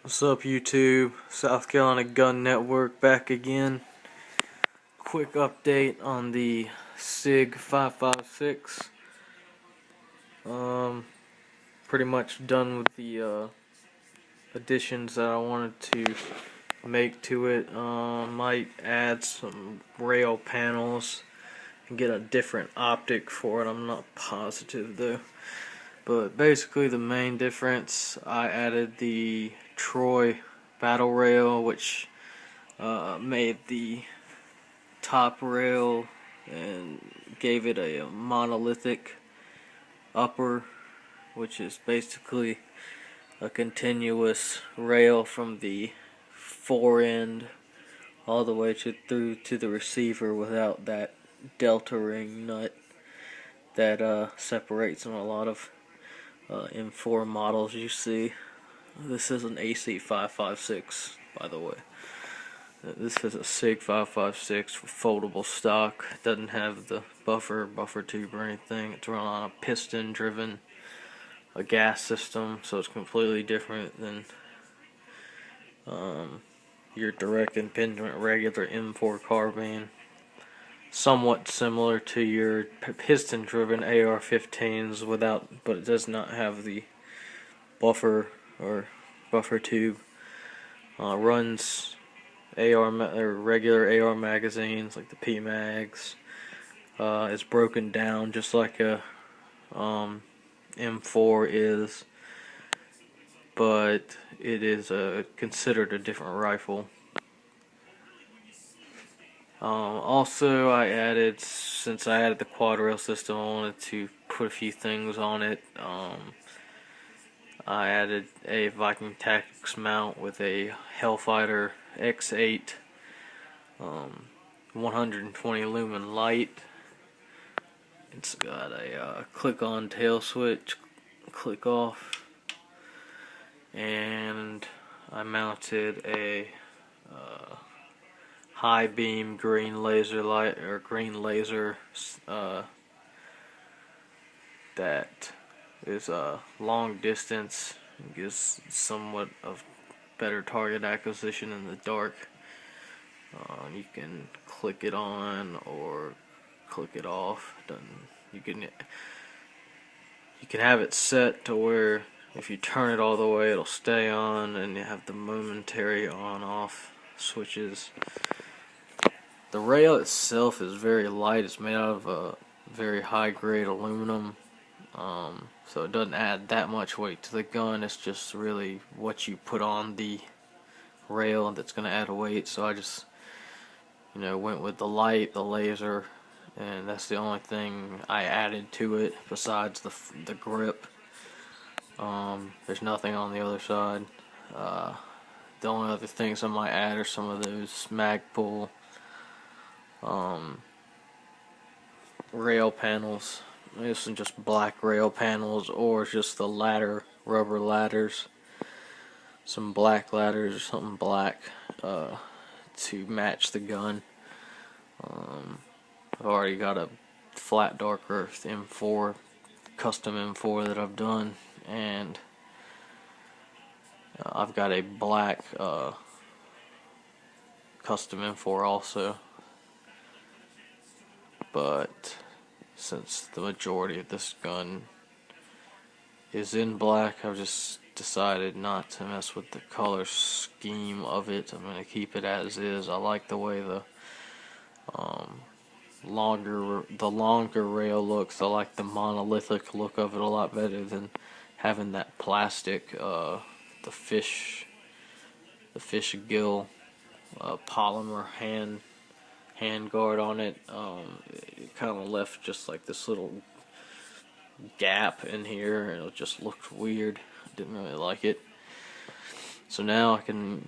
What's up, YouTube? South Carolina Gun Network back again. Quick update on the Sig-556. Pretty much done with the additions that I wanted to make to it. Might add some rail panels and get a different optic for it. I'm not positive though. But basically the main difference, I added the Troy battle rail, which made the top rail and gave it a monolithic upper, which is basically a continuous rail from the forend all the way through to the receiver without that delta ring nut that separates in a lot of M4 models you see. This is an AC556, by the way. This is a Sig-556 foldable stock. It doesn't have the buffer tube or anything. It's run on a piston driven a gas system, so it's completely different than your direct impingement regular M4 carbine. Somewhat similar to your piston driven AR-15s but it does not have the buffer tube. Runs regular AR magazines like the P-Mags. It's broken down just like a M4 is, but it is considered a different rifle. Also, since I added the quad rail system, I wanted to put a few things on it. I added a Viking Tactics mount with a HellFighter X8 120 lumen light. It's got a click on tail switch, click off, and I mounted a high beam green laser light, or green laser that is long distance and gives somewhat of better target acquisition in the dark. You can click it on or click it off. You can have it set to where if you turn it all the way it'll stay on, and you have the momentary on-off switches. The rail itself is very light. It's made out of a very high-grade aluminum, so it doesn't add that much weight to the gun. It's just really what you put on the rail that's going to add weight. So I just, went with the light, the laser, and that's the only thing I added to it besides the grip. There's nothing on the other side. The only other things I might add are some of those Magpul rail panels. This is just black rail panels, or just the rubber ladders. Some black ladders or something black to match the gun. I've already got a flat dark earth M4, custom M4 that I've done, and I've got a black custom M4 also. But since the majority of this gun is in black, I've just decided not to mess with the color scheme of it. I'm going to keep it as is. I like the way the longer rail looks. I like the monolithic look of it a lot better than having that plastic, the fish gill polymer hand guard on it. It kind of left just like this little gap in here, and it just looked weird. Didn't really like it. So now I can,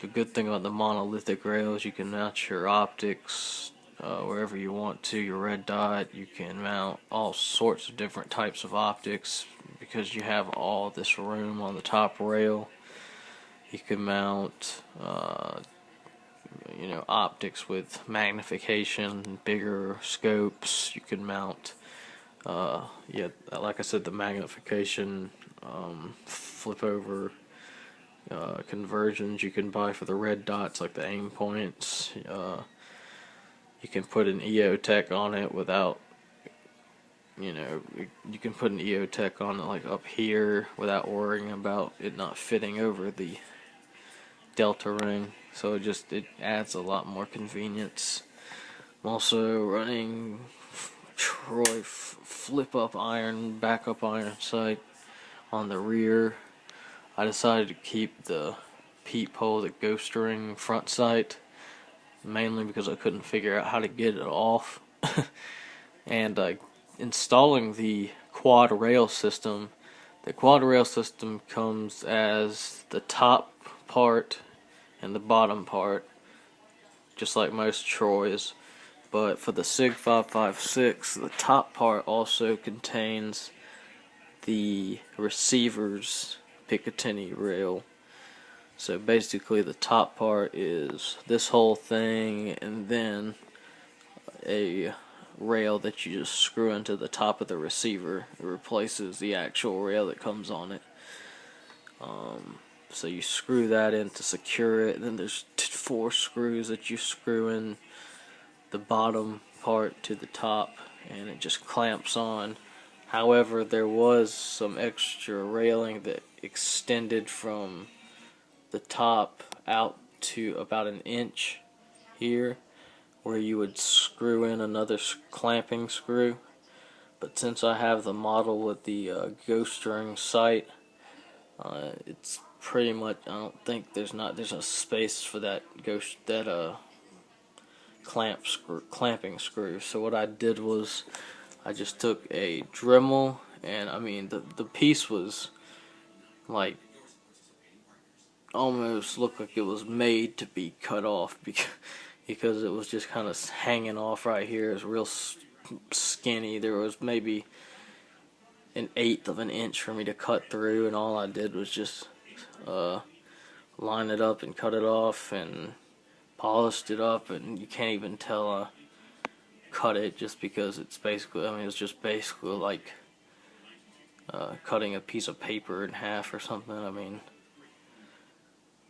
the good thing about the monolithic rails, you can mount your optics wherever you want to, your red dot. You can mount all sorts of different types of optics because you have all this room on the top rail. You can mount optics with magnification, bigger scopes. You can mount like I said, the magnification flip over conversions you can buy for the red dots, like the aim points. You can put an EOTech on it without, you can put an EOTech on it like up here without worrying about it not fitting over the delta ring. So it adds a lot more convenience. I'm also running Troy flip up iron, backup iron sight on the rear. I decided to keep the peephole, the ghost ring front sight, mainly because I couldn't figure out how to get it off. And installing the quad rail system. The quad rail system comes as the top part and the bottom part, just like most Troys. But for the Sig-556, the top part also contains the receiver's Picatinny rail. So basically the top part is this whole thing, and then a rail that you just screw into the top of the receiver. It replaces the actual rail that comes on it. So you screw that in to secure it, and then there's 4 screws that you screw in the bottom part to the top, and it just clamps on. However, there was some extra railing that extended from the top out to about an inch here, where you would screw in another clamping screw. But since I have the model with the ghost ring sight, it's pretty much, I don't think there's a space for that clamping screw. So what I did was I just took a Dremel, and I mean the piece was like almost looked like it was made to be cut off, because it was just kind of hanging off right here. It was real skinny. There was maybe 1/8 of an inch for me to cut through, and all I did was just line it up and cut it off and polished it up, and you can't even tell I cut it, just because it's basically, it's just basically like cutting a piece of paper in half or something.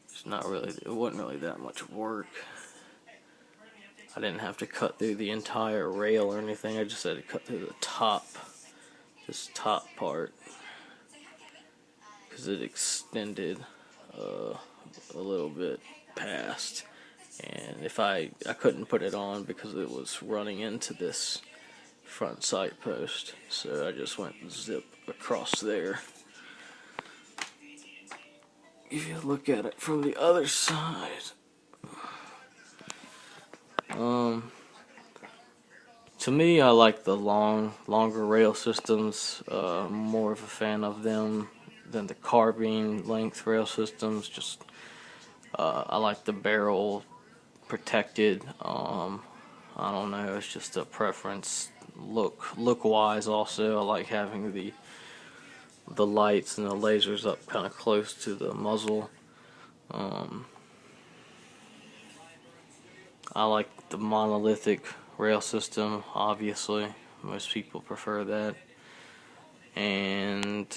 It's not really, it wasn't really that much work. I didn't have to cut through the entire rail or anything. I just had to cut through the top, this top part, because it extended a little bit past. And if I couldn't put it on because it was running into this front sight post, so I just went and zip across there. If you look at it from the other side, to me, I like the longer rail systems. More of a fan of them than the carbine length rail systems. Just I like the barrel protected. I don't know, it's just a preference. Look wise, also I like having the lights and the lasers up kind of close to the muzzle. I like the monolithic rail system, obviously. Most people prefer that. And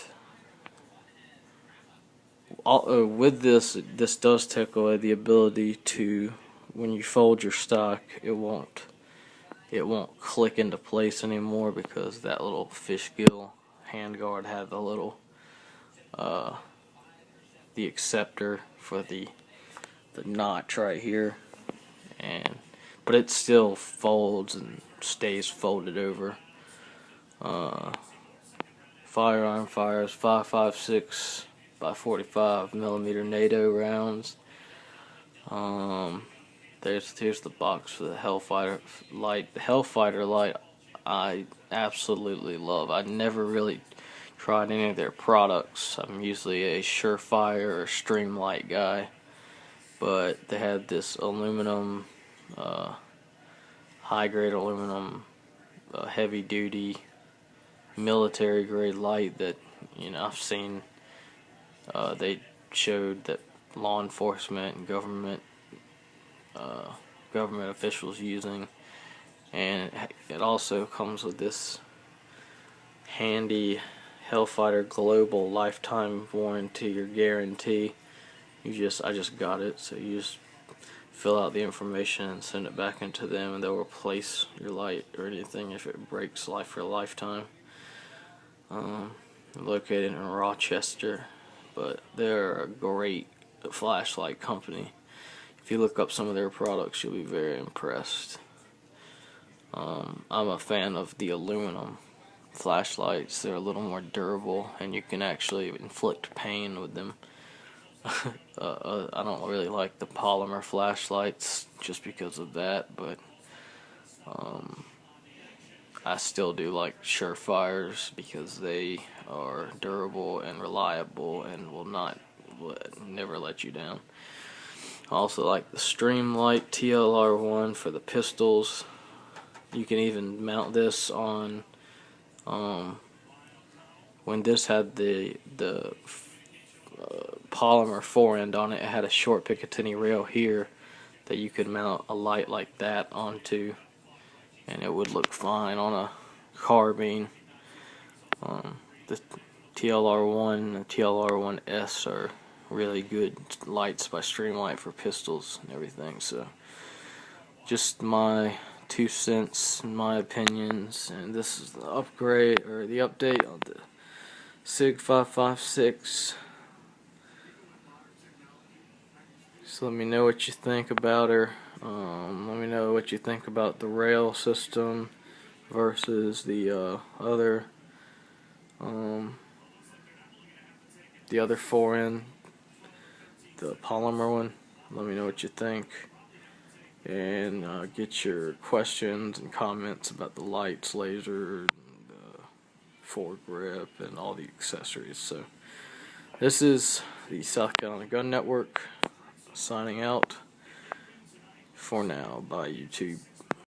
with this does take away the ability to, when you fold your stock, it won't click into place anymore, because that little fishgill handguard had the little the acceptor for the notch right here, but it still folds and stays folded over. Firearm fires 5.56 by 45 millimeter NATO rounds. Here's the box for the HellFighter light. The HellFighter light I absolutely love. I never really tried any of their products. I'm usually a Surefire or Streamlight guy, but they had this aluminum, high grade aluminum, heavy duty military grade light that I've seen. They showed that law enforcement and government officials using, and it also comes with this handy HellFighter Global lifetime warranty or guarantee. I just got it, so you just fill out the information and send it back into them, and they'll replace your light or anything if it breaks for a lifetime. Located in Rochester, but they're a great flashlight company. If you look up some of their products, you'll be very impressed. I'm a fan of the aluminum flashlights. They're a little more durable, and you can actually inflict pain with them. I don't really like the polymer flashlights just because of that, but I still do like Surefires because they are durable and reliable and will never let you down. I also like the Streamlight TLR1 for the pistols. You can even mount this on when this had the polymer forend on it, it had a short Picatinny rail here that you could mount a light like that onto, and it would look fine on a carbine. The TLR1 and the TLR1S are really good lights by Streamlight for pistols and everything. So just my 2 cents, my opinions, and this is the upgrade or the update on the Sig-556. So let me know what you think about her. Let me know what you think about the rail system versus the other forend, the polymer one. Let me know what you think, and get your questions and comments about the lights, laser, the foregrip, and all the accessories. So this is the South Carolina Gun Network signing out for now. Bye, YouTube.